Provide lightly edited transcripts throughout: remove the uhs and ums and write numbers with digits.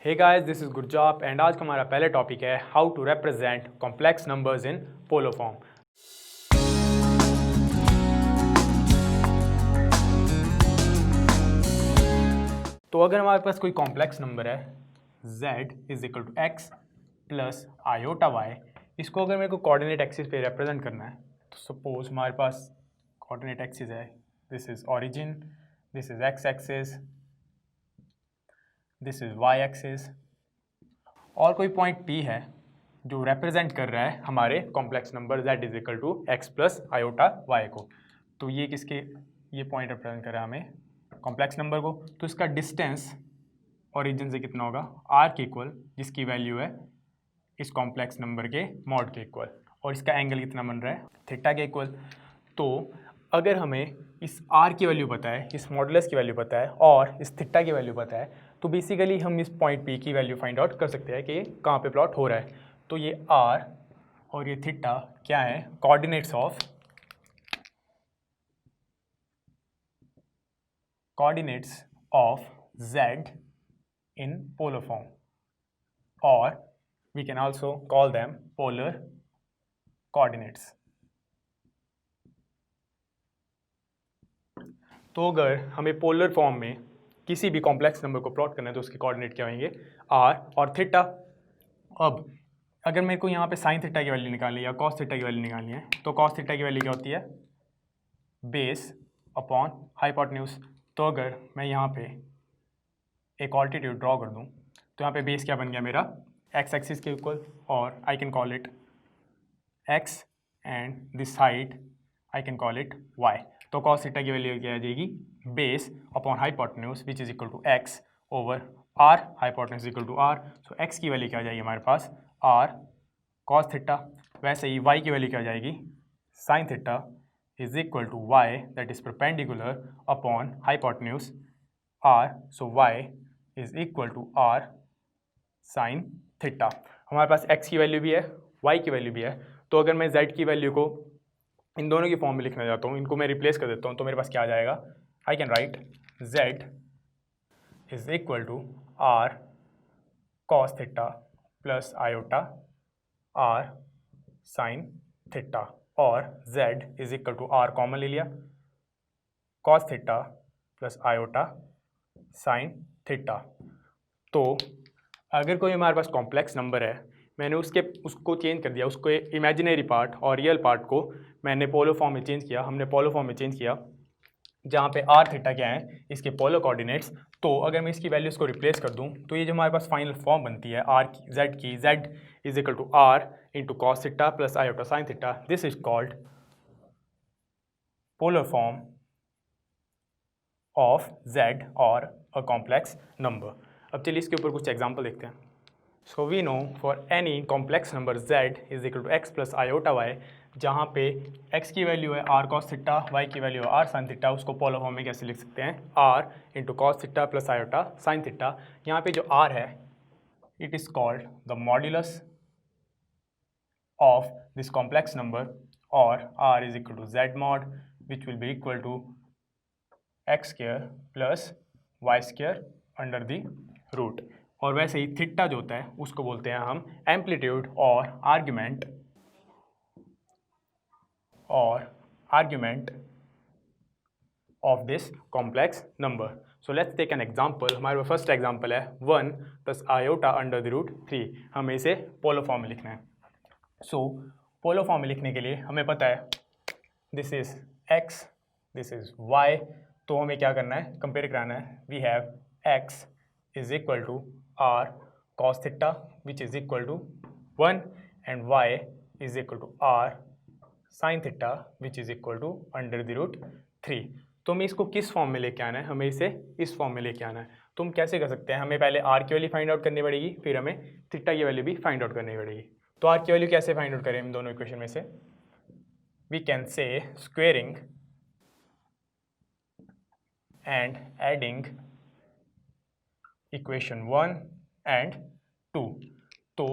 Hey guys, this is Gurjap and आज का हमारा पहला टॉपिक है how to represent complex numbers in polar form. तो अगर हमारे पास कोई कॉम्प्लेक्स नंबर है z is equal to x plus iota y, इसको अगर मेरे को कोऑर्डिनेट एक्सिस पे रिप्रेजेंट करना है तो सपोज हमारे पास कोऑर्डिनेट एक्सिस है, this is origin, this is x axis, this is y axis और कोई पॉइंट P है जो रिप्रेजेंट कर रहा है हमारे complex number z is equal to x plus iota y को। तो ये ये पॉइंट रिप्रेजेंट कर रहा है हमें कॉम्प्लेक्स नंबर को। तो इसका डिस्टेंस ओरिजिन से कितना होगा, r के इक्वल, जिसकी वैल्यू है इस कॉम्प्लेक्स नंबर के मॉड के इक्वल, और इसका एंगल कितना बन रहा है, थीटा के इक्वल। तो अगर हमें इस r की वैल्यू पता है, इस मॉडुलस की वैल्यू पता है और इस थीटा की वैल्यू पता है, तो बेसिकली हम इस पॉइंट P की वैल्यू फाइंड आउट कर सकते हैं कि कहाँ पे प्लॉट हो रहा है। तो ये r और ये थीटा क्या है, coordinates of z in polar form, or we can also call them polar coordinates. तो अगर हमें पोलर फॉर्म में किसी भी कॉम्प्लेक्स नंबर को प्लॉट करना है तो उसके कोऑर्डिनेट क्या होंगे, r और थीटा। अब अगर मेरे को यहाँ पे साइन थीटा की वैल्यू निकालनी है या कॉस थीटा की वैल्यू निकालनी है, तो कॉस थीटा की वैल्यू क्या होती है, बेस अपॉन हाइपोटेन्यूज। तो अगर मैं यहाँ पे एक ऑल्टीट्यूड ड्रॉ कर दूँ तो यहाँ पे बेस क्या बन गया मेरा, एक्स एक्सिस के इक्वल, और I can call it x and this height I can call it y. तो कॉस थीटा की वैल्यू क्या आ जाएगी, base upon hypotenuse which is equal to x over r, hypotenuse equal r. So x की value क्या आ जाएगी हमारे पास, आर कॉस थीटा। वैसे ही वाई की वैल्यू क्या आ जाएगी, sine theta is equal to y that is perpendicular upon hypotenuse r. So y is equal to r sine theta. हमारे पास x की वैल्यू भी है, y की वैल्यू भी है। तो अगर मैं z की वैल्यू को इन दोनों की फॉर्म में लिखना चाहता हूँ, इनको मैं रिप्लेस कर देता हूँ, तो मेरे पास क्या आ जाएगा, I can write z is equal to r cos theta plus iota r sine theta, और z is equal to r common ले लिया, cos theta plus iota sine theta. तो अगर कोई हमारे पास कॉम्प्लेक्स नंबर है, मैंने उसको चेंज कर दिया, उसको इमेजिनरी पार्ट और रियल पार्ट को मैंने पोलर फॉर्म में चेंज किया, हमने पोलर फॉर्म में चेंज किया, जहाँ पे आर थीटा क्या है, इसके पोलर कोऑर्डिनेट्स। तो अगर मैं इसकी वैल्यूज़ को रिप्लेस कर दूँ तो ये जो हमारे पास फाइनल फॉर्म बनती है आर की, z is equal to r into cos theta plus iota sine theta, this is called polar form of z और अ कॉम्प्लेक्स नंबर। अब चलिए इसके ऊपर कुछ एग्जांपल देखते हैं। So we know for any complex number z is equal to x plus iota y, जहाँ पे x की वैल्यू है r cos थीटा, y की वैल्यू है r sin थीटा, उसको पोलर फॉर्म में कैसे लिख सकते हैं, r into cos theta plus iota sine theta. यहाँ पे जो r है it is called the modulus of this complex number, और r is equal to z mod which will be equal to x square plus y square under the root. और वैसे ही theta जो होता है उसको बोलते हैं हम एम्पलीट्यूड और argument of this complex number. So let's take an example. हमारे पास फर्स्ट एग्जांपल है 1 plus iota under the root 3। हमें इसे पोलर फॉर्म में लिखना है। सो पोलर फॉर्म में लिखने के लिए हमें पता है this is x, this is y. तो हमें क्या करना है, कंपेयर कराना है। We have x is equal to r cos theta which is equal to 1 and y is equal to r sine theta which is equal to under the root 3। तो हमें इसको किस फॉर्म में लेके आना है, हमें इसे इस फॉर्म में लेके आना है। तो हम कैसे कर सकते हैं, हमें पहले r की वैल्यू फाइंड आउट करनी पड़ेगी, फिर हमें थीटा की वैल्यू भी फाइंड आउट करनी पड़ेगी। तो r की वैल्यू कैसे फाइंड आउट करें इन दोनों इक्वेशन में से, we can say squaring and adding equation 1 and 2। तो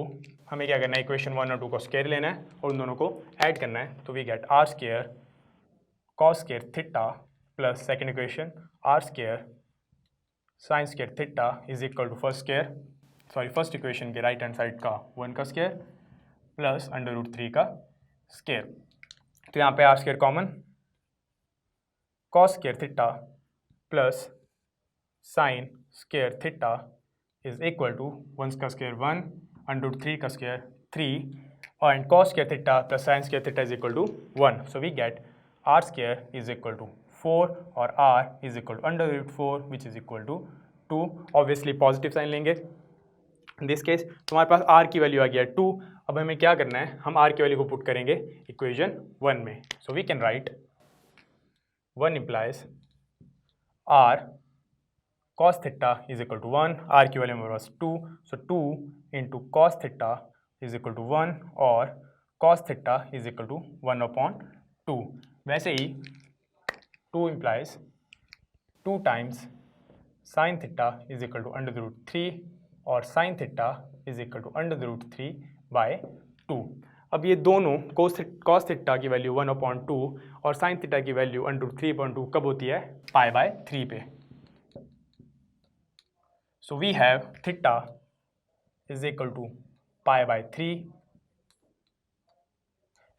हमें क्या करना है, इक्वेशन 1 और 2 को स्क्वायर लेना है और उन दोनों को ऐड करना है। तो we get r square cos square theta plus second equation r square sine square theta is equal to first square. First equation के राइट हैंड साइड का 1 का स्क्वायर प्लस √3 का स्क्वायर। तो यहाँ पे r square common, cos square theta plus sine square theta is equal to 1 का square 1, √3 का square 3, and cos square theta plus sin square theta is equal to 1. So we get r square is equal to 4 और r is equal to √4 which is equal to 2. Obviously positive sign लेंगे in this case। तुम्हारे पास r की value आ गया 2। अब हमें क्या करना है, हम r की वैल्यू को पुट करेंगे इक्वेशन 1 में। So we can write 1 implies r cos theta is equal to 1, r की वैल्यू हमारे पास 2, so 2 into cos theta is equal to 1 और cos theta is equal to 1/2। वैसे ही 2 implies 2 times sin theta is equal to √3 और sin theta is equal to √3/2। अब ये दोनों cos theta की वैल्यू 1/2 और sin theta की वैल्यू √3/2 कब होती है, π/3 पे। So we have theta is equal to π/3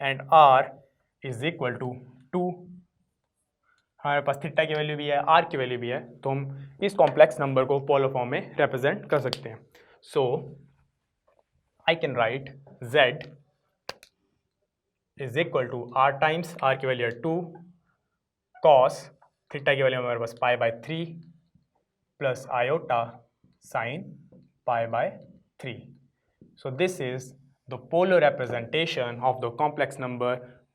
and r is equal to 2। हमारे पास थीटा की वैल्यू भी है, r की वैल्यू भी है, तो हम इस कॉम्प्लेक्स नंबर को पोलर फॉर्म में रिप्रेजेंट कर सकते हैं। So I can write z is equal to r times, r की वैल्यू है 2, cos थीटा की वैल्यू हमारे पास π/3 plus iota sin π/3। So this is the polar representation of the complex number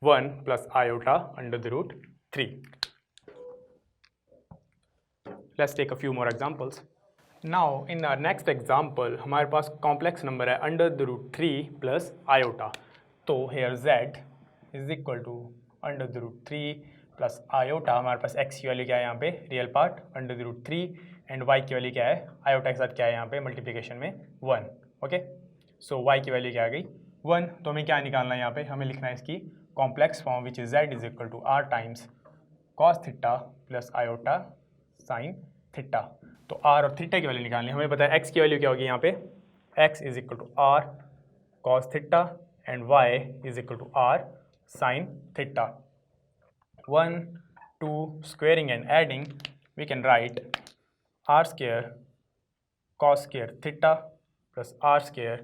1 plus iota √3। Let's take a few more examples. Now in our next example हमारे पास complex number है √3 plus iota। तो here z is equal to √3 plus iota, हमारे पास x की value क्या है यहाँ पे, रियल पार्ट √3 एंड y की वैल्यू क्या है, आयोटा के साथ क्या है यहाँ पे मल्टीप्लिकेशन में 1। ओके, सो y की वैल्यू क्या आ गई 1। तो हमें क्या निकालना है यहाँ पे, हमें लिखना है इसकी complex form which is z is equal to r times cos theta plus iota sin theta. तो r और थीटा की वैल्यू निकालनी है। हमें पता है x की वैल्यू क्या होगी यहाँ पे, x is equal to r cos theta and y is equal to r sin theta. 1, 2 squaring and adding we can write r square cos square theta plus r square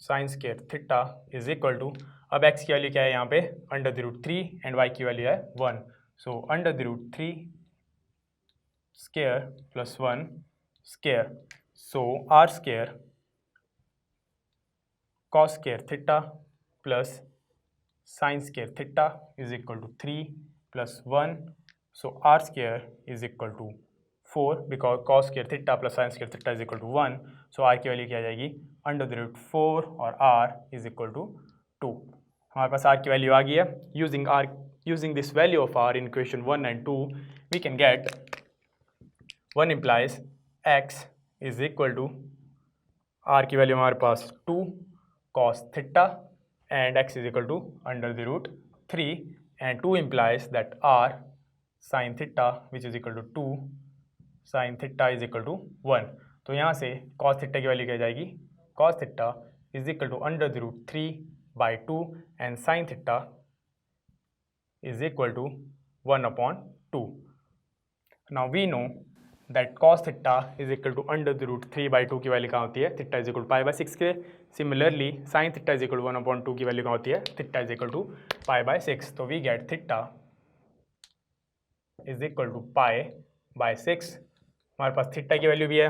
sin square theta is equal to, अब x की value क्या है यहाँ पे √3 and y की value है 1। सो √3 square plus 1 square, so r square cos square theta plus sin square theta is equal to 3 plus 1, so r square is equal to 4 because cos square theta plus sin square theta is equal to 1, so r की value क्या आ जाएगी √4 और r is equal to 2। हमारे पास r की value आ गई है। using this value of r in equation 1 and 2 we can get 1 implies x is equal to, r की वैल्यू हमारे पास 2 cos theta and x is equal to √3 and 2 implies that r sin theta which is equal to 2 sin theta is equal to 1। तो यहाँ से cos theta की value क्या जाएगी, cos theta is equal to √3/2 and sin theta is equal to 1/2। Now we know that cos theta is equal to √3/2 की value कहाँ होती है, theta is equal to π/6 के। Similarly sin theta is equal to 1/2 की value कहाँ होती है, theta is equal to π/6। तो we get theta is equal to π/6। हमारे पास थीटा की वैल्यू भी है,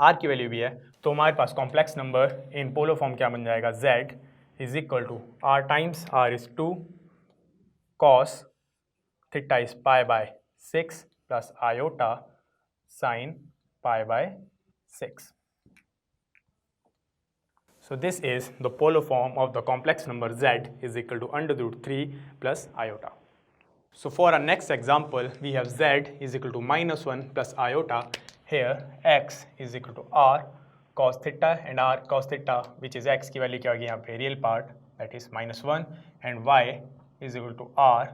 r की वैल्यू भी है, तो हमारे पास complex number in polar form क्या बन जाएगा, z is equal to r times r is 2 cos theta is π/6 plus iota sin π/6। So this is the polar form of the complex number z is equal to √3 plus iota. So for our next example, we have z is equal to -1 plus iota. Here x is equal to r cos theta and r cos theta which is x की value क्या होगी यहाँ पे, real part that is -1 and y is equal to r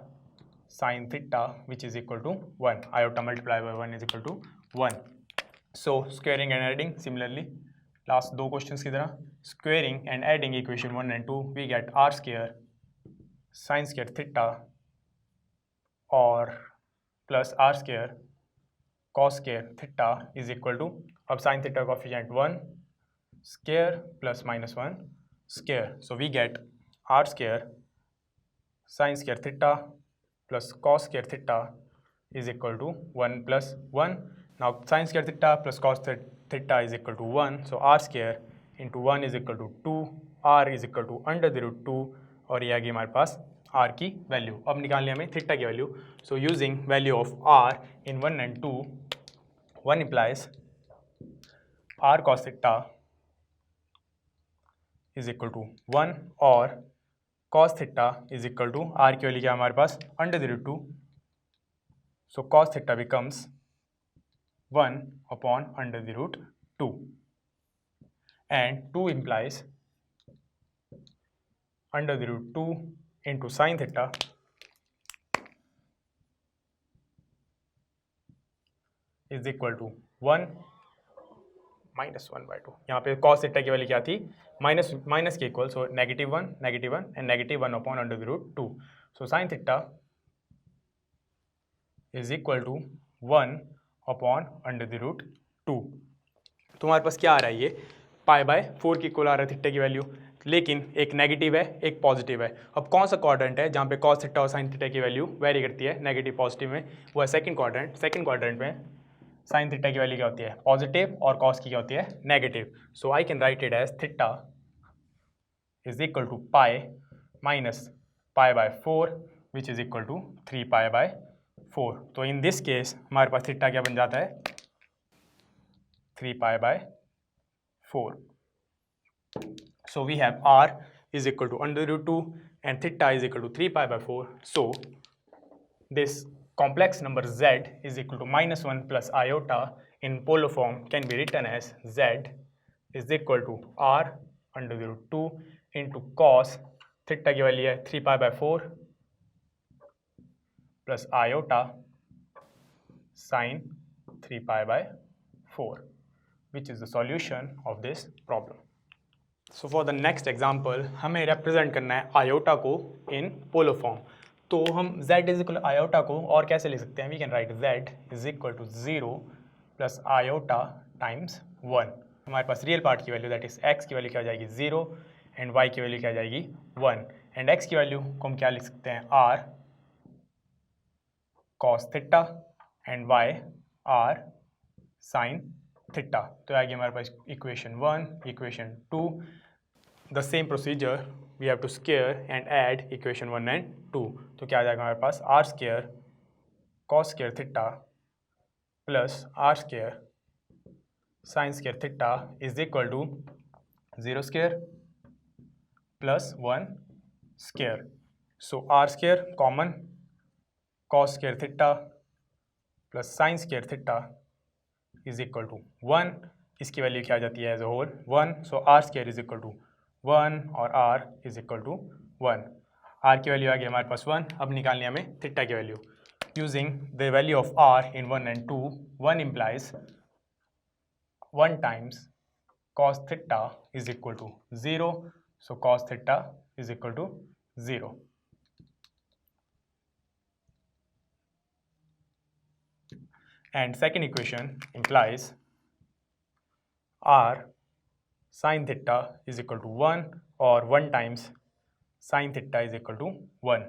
sin theta which is equal to 1, iota multiplied by 1 is equal to 1. So squaring and adding similarly, last दो questions की तरह, squaring and adding equation 1 and 2 we get r square sine square theta और plus r square cos square theta is equal to, अब sine theta coefficient 1 square plus minus 1 square, so we get r square sine square theta plus cos square theta is equal to 1 plus 1. Now sin square theta plus cos theta is equal to 1. So r square into 1 is equal to 2. r is equal to under the root 2. और ये आ गई हमारे पास r की value. अब निकालनी हमें theta की value. So using value of r in 1 and 2, 1 implies r cos theta is equal to 1 और cos theta is equal to r की वैल्यू क्या हमारे पास under the root 2. So cos theta becomes 1 upon under the root 2, and 2 implies under the root 2 into sin theta is equal to 1 minus 1 by 2. यहाँ पे cos theta की value क्या थी, minus के equal, so -1 and -1 upon under the root 2. So sin theta is equal to 1 upon under the root 2. तो हमारे पास क्या आ रहा है, ये पाई बाय 4 की इक्वल आ रहा है थीटा की वैल्यू, लेकिन एक नेगेटिव है एक पॉजिटिव है. अब कौन सा क्वाड्रेंट है जहाँ पे कॉस थीटा और साइन थीटा की वैल्यू वेरी करती है नेगेटिव पॉजिटिव में, वो है सेकंड क्वाड्रेंट. सेकंड क्वाड्रेंट में साइन थीटा की वैल्यू क्या होती है पॉजिटिव और कॉस की क्या होती है negative. So I can write it as theta is equal to pi minus pi by 4 which is equal to 3 pi by 4. तो इन दिस केस हमारे पास थीटा क्या बन जाता है 3 pi by 4. So we have r is equal to under root 2 and theta is equal to 3 pi by 4. So this complex number z is equal to -1 plus iota in polar form can be written as z is equal to r under the root 2 into cos theta की value है 3 pi by 4 plus iota sin 3 pi by 4, which is the solution of this problem. So for the next example हमें represent करना है iota को in polar form. तो हम z is equal to iota को और कैसे ले सकते हैं, we can write z is equal to 0 plus iota times 1. हमारे पास रियल पार्ट की वैल्यू दैट इज x की वैल्यू क्या हो जाएगी 0 एंड y की वैल्यू क्या हो जाएगी 1, एंड x की वैल्यू को हम क्या लिख सकते हैं r cos theta and y r sin theta. तो आगे हमारे पास equation 1, equation 2. The same procedure we have to square and add equation 1 and 2. तो क्या आ जाएगा हमारे पास r square cos square theta plus r square sin square theta is equal to 0 square plus 1 square. So r square common cos square theta plus sine square theta is equal to 1. इसकी value क्या आ जाती है as a whole 1. So r square is equal to 1 और r is equal to 1. r की value आ गई हमारे पास 1. अब निकालनी है हमें थीटा की value. Using the value of r in 1 and 2, 1 implies 1 times cos theta is equal to 0. So cos theta is equal to 0. And second equation implies r sin theta is equal to 1 or 1 times sin theta is equal to 1.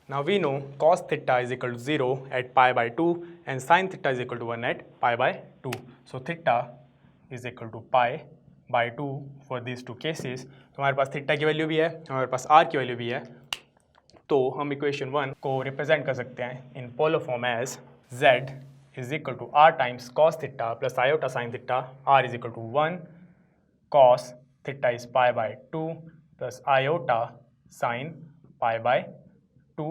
Now we know cos theta is equal to 0 at pi by 2 and sin theta is equal to 1 at pi by 2. So theta is equal to pi by 2 for these two cases. तो हमारे पास theta की value भी है, हमारे पास r की value भी है. तो हम इक्वेशन 1 को रिप्रेजेंट कर सकते हैं in polar form as z is equal to r times cos theta plus iota sin theta. r is equal to 1 cos theta is pi by 2 plus iota sin pi by 2.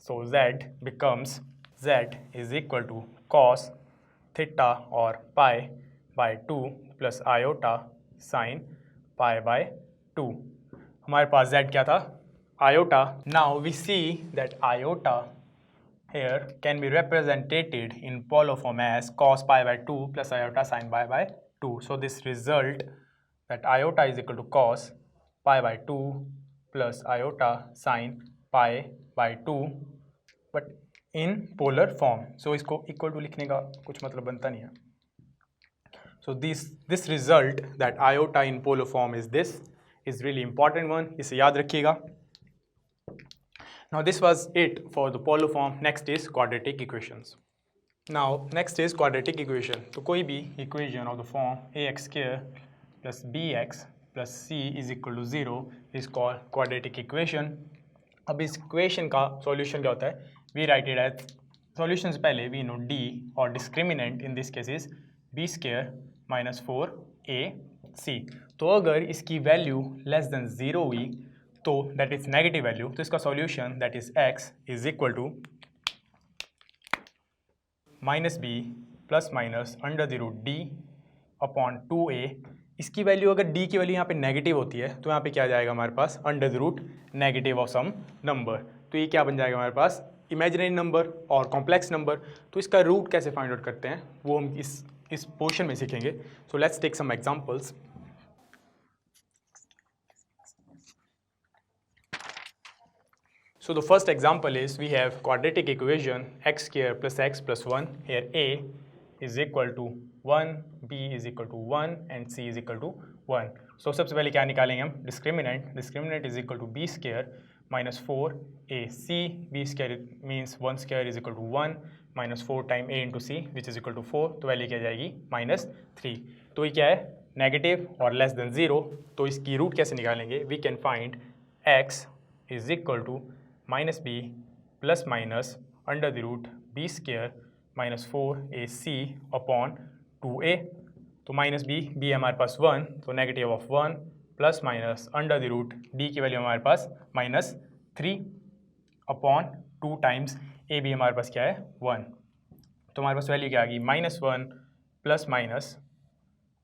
So z becomes z is equal to cos theta or pi by 2 plus iota sin pi by 2. हमारे पास z क्या था iota. Now we see that iota here can be represented in polar form as cos pi by 2 plus iota sin pi by 2. So this result that iota is equal to cos pi by 2 plus iota sin pi by 2 but in polar form. So इसको equal to लिखने का कुछ मतलब बनता नहीं है. So this result that iota in polar form is really important one. इसे याद रखिएगा. Now this was it for the polar form. Next is quadratic equations. Now next is quadratic equation. तो कोई भी equation of the form ax square plus bx plus c is equal to 0 is called quadratic equation. अब इस equation का solution क्या होता है? We write it as solution से पहले we know d और discriminant in this case is b square minus 4ac. तो अगर इसकी वैल्यू लेस देन 0 हुई तो दैट इज नेगेटिव वैल्यू, तो इसका solution that is x is equal to minus b plus minus under the root d upon 2a. इसकी value अगर d की वैल्यू यहाँ पे नेगेटिव होती है तो यहाँ पे क्या आ जाएगा हमारे पास under the root negative of some number. तो ये क्या बन जाएगा हमारे पास इमेजिनरी नंबर और कॉम्प्लेक्स नंबर. तो इसका रूट कैसे फाइंड आउट करते हैं वो हम इस पोर्शन में सीखेंगे. So let's take some examples. So the first example is we have quadratic equation x square plus x plus 1. Here a is equal to 1, b is equal to 1 and c is equal to 1. So सबसे पहले क्या निकालेंगे हम discriminant. Discriminant is equal to b square minus 4ac. b square means 1 square is equal to 1 minus 4 time a into c which is equal to 4. तो value क्या जाएगी -3. तो ये क्या है नेगेटिव और लेस देन 0. तो इसकी रूट कैसे निकालेंगे? We can find x is equal to minus b plus minus under the root b square minus 4ac upon 2a. तो माइनस बी हमारे पास 1 तो negative of 1 plus minus under the root d की value हमारे पास -3 upon 2 times a b हमारे पास क्या है 1. तो हमारे पास वैल्यू क्या आ गई -1 plus minus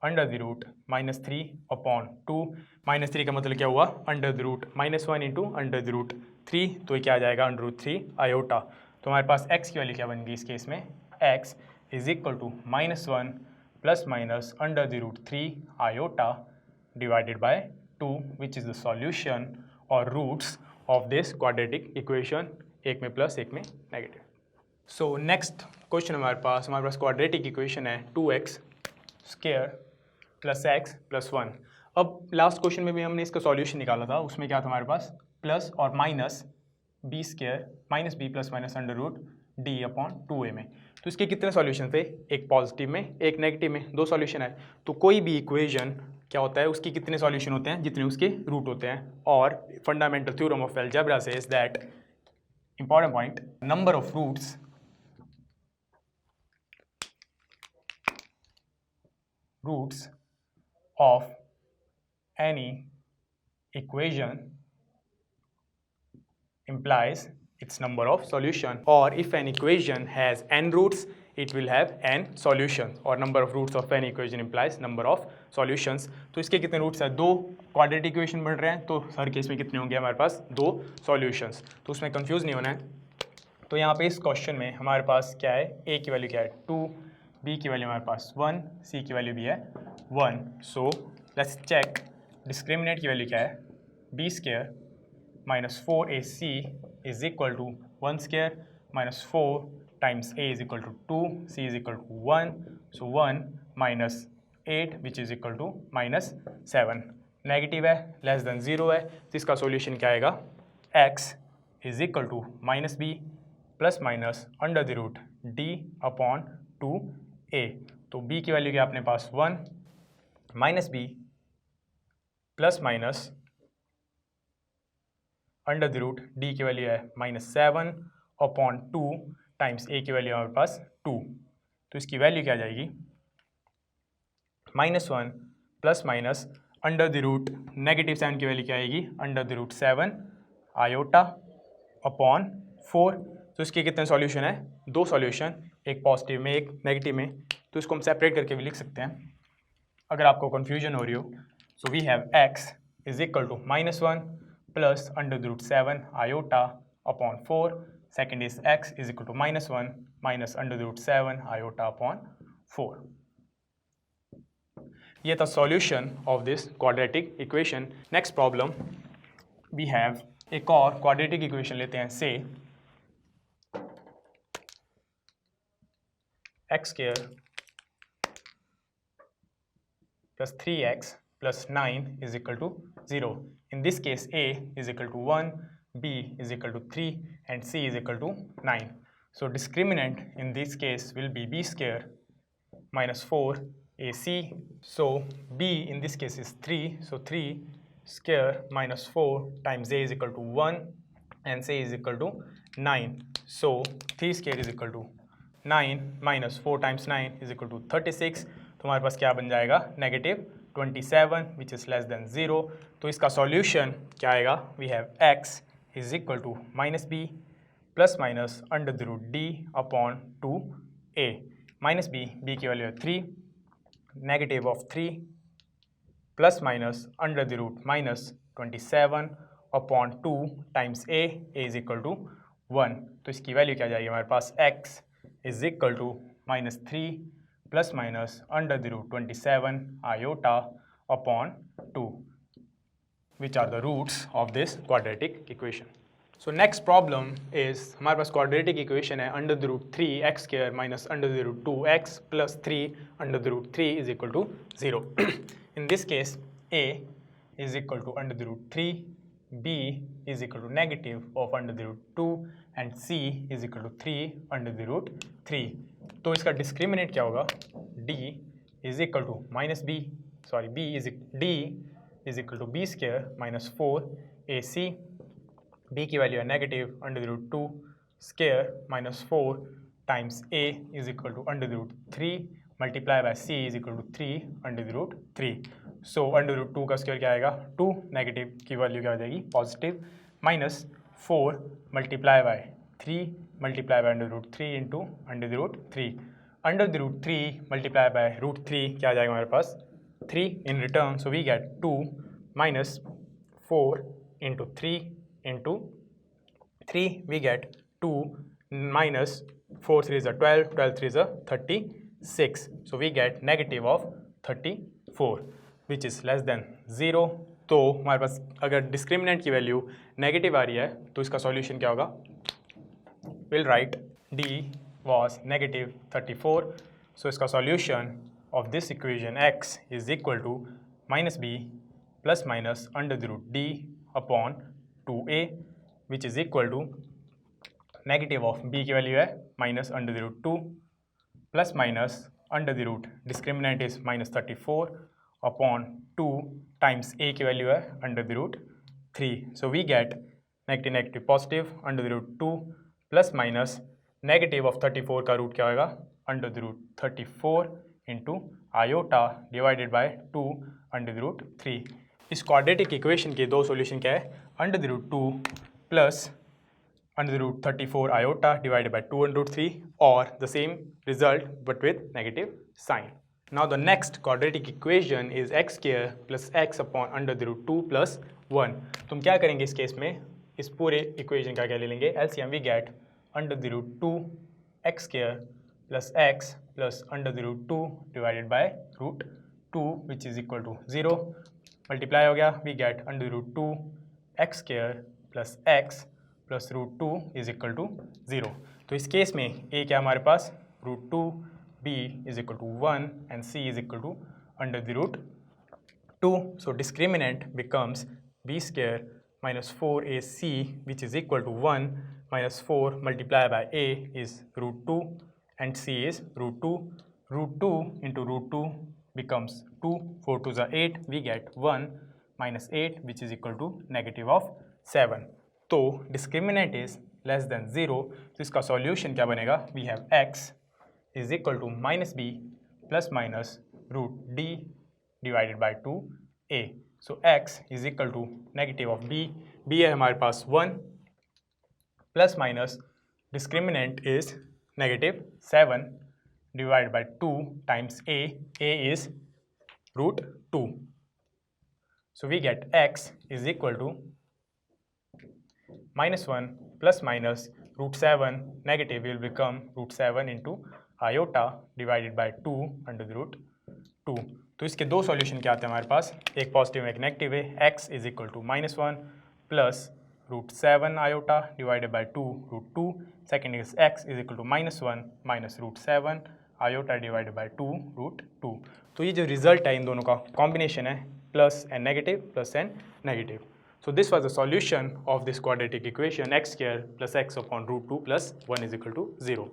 under the root -3 upon 2. -3 का मतलब क्या हुआ under the root -1 into under the root 3. तो ये क्या आ जाएगा अंडर रूट 3 आयोटा. तो हमारे पास x की वैल्यू क्या बन गई इस केस में x is equal to -1 plus minus under the root 3 iota divided by 2 which is the solution or roots of this quadratic equation. एक में प्लस एक में नेगेटिव. सो नेक्स्ट क्वेश्चन हमारे पास क्वाड्रेटिक इक्वेशन है 2x square plus x plus 1. अब last question में भी हमने इसका सॉल्यूशन निकाला था. उसमें क्या था हमारे पास प्लस और minus b square minus b plus minus under root d upon 2a में. तो इसके कितने सॉल्यूशन थे? एक पॉजिटिव में एक नेगेटिव में, 2 सॉल्यूशन है. तो कोई भी इक्वेशन क्या होता है उसके कितने सॉल्यूशन होते हैं जितने उसके रूट होते हैं. और fundamental theorem of algebra says that important point number of roots of any equation implies its number of solution, or if an equation has n roots it will have n solutions, or number of roots of any equation implies number of solutions. तो इसके कितने roots हैं? 2 quadratic equation बन रहे हैं तो हर case में कितने होंगे हमारे पास 2 सॉल्यूशंस. तो उसमें कंफ्यूज नहीं होना है. तो यहाँ पे इस क्वेश्चन में हमारे पास क्या है a की वैल्यू क्या है 2, b की वैल्यू हमारे पास 1, c की वैल्यू भी है 1. सो लेट्स चेक डिस्क्रिमिनेंट की वैल्यू क्या है b square minus 4ac is equal to 1 square minus 4 times a is equal to 2, c is equal to 1. So 1 minus 8 which is equal to -7. Negative है less than 0 है तो इसका solution क्या आएगा x is equal to minus b plus minus under the root d upon 2a. तो b की value क्या अपने पास 1 minus b plus minus under the root d की वैल्यू है -7 अपॉन 2 टाइम्स a की वैल्यू हमारे पास 2. तो इसकी वैल्यू क्या आ जाएगी -1 plus minus under the root -7 की वैल्यू क्या आएगी under the root 7 iota upon 4. तो इसके कितने सॉल्यूशन है 2 सॉल्यूशन, एक पॉजिटिव में एक नेगेटिव में. तो इसको हम सेपरेट करके भी लिख सकते हैं अगर आपको कन्फ्यूजन हो रही हो. So we have x is equal to -1 plus under the root 7 iota upon 4 second is x is equal to -1 minus under the root 7 iota upon 4. ये था solution of this quadratic equation. Next problem we have एक और quadratic equation लेते हैं. Say x square plus 3x plus 9 is equal to 0. In this case, a is equal to 1, b is equal to 3, and c is equal to 9. So discriminant in this case will be b square minus 4 ac. So b in this case is 3. So 3 square minus 4 times a is equal to 1 and c is equal to 9. So 3 square is equal to 9 minus 4 times 9 is equal to 36. तो हमारे पास क्या बन जाएगा -27 which is less than 0. तो इसका solution क्या आएगा? We have x is equal to -b plus minus under the root d upon 2a. -b की वैल्यू है 3, negative of 3 plus minus under the root -27 upon 2 times a is equal to 1. तो इसकी value क्या जाएगी हमारे पास? x is equal to -3 plus minus under the root 27 iota upon 2, which are the roots of this quadratic equation. So next problem is हमारे पास quadratic equation है under the root 3x square minus under the root 2x plus 3 under the root 3 is equal to 0. In this case, a is equal to under the root 3, b is equal to negative of under the root 2 and c is equal to 3 under the root 3. तो इसका discriminant क्या होगा? d is equal to d is equal to b square minus 4 ac. b की value है negative under the root 2 square minus 4 times a is equal to under the root 3 multiply by c is equal to 3 under the root 3. So under root 2 का square क्या आएगा? 2, negative की value क्या हो जाएगी? Positive, minus 4 multiply by 3 multiply by under root 3 into under the root 3. Under the root 3 multiply by root 3 क्या आ जाएगा हमारे पास? 3 in return. So we get 2 minus 4 into 3 into 3 we get 2 minus 4 3 is 12, 12 3 is 36. So we get negative of 34 which is less than 0. तो हमारे पास अगर discriminant की value negative आ रही है तो इसका सॉल्यूशन क्या होगा? We'll write d was negative 34. So इसका solution of this equation x is equal to -b plus minus under the root d upon 2a which is equal to negative of b की value है minus under the root 2 plus minus under the root discriminant is -34 upon 2 times a की value है under the root 3. So we get negative positive under the root 2 plus minus negative of 34 का root क्या होगा? Under the root 34 into iota divided by 2 under the root 3. इस quadratic equation के दो solution क्या है? Under the root 2 plus under the root 34 iota divided by 2 under root 3 और the same result but with negative sign. Now the next quadratic equation is x square plus x upon under the root 2 plus 1. तुम क्या करेंगे इस case में? इस पूरे equation का क्या ले लेंगे? LCM. We get under the root 2 x square plus x plus under the root 2 divided by root 2 which is equal to 0. Multiply हो गया. We get under the root 2 x square plus x plus root 2 is equal to 0. तो इस case में a क्या हमारे पास? Root 2, b is equal to 1 and c is equal to under the root 2. So discriminant becomes b square minus 4ac which is equal to 1 minus 4 multiplied by a is root 2 and c is root 2. Root 2 into root 2 becomes 2. 4 2 is 8. We get 1 minus 8 which is equal to negative of 7. तो discriminant is less than 0. तो इसका solution क्या बनेगा? We have x is equal to minus b plus minus root d divided by 2a. So x is equal to negative of b. b है हमारे पास 1 plus minus discriminant is negative 7 divided by 2 times a. a is root 2. So we get x is equal to -1 plus minus root 7 negative will become root 7 into iota divided by 2 under the root 2. तो इसके दो solution क्या आते हैं हमारे पास, एक positive एक negative है. x is equal to -1 plus root 7 iota divided by 2 root 2. Second is x is equal to -1 minus root 7 iota divided by 2 root 2. तो ये जो रिजल्ट है इन दोनों का कॉम्बिनेशन है plus and negative plus and negative. So this was the solution of this quadratic equation x square plus x upon root 2 plus 1 is equal to 0.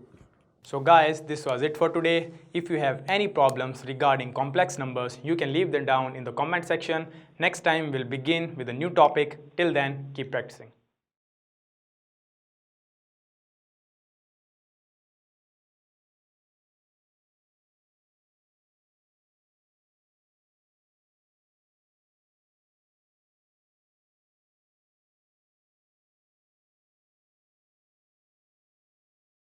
So guys, this was it for today. If you have any problems regarding complex numbers, you can leave them down in the comment section. Next time we'll begin with a new topic. Till then, keep practicing.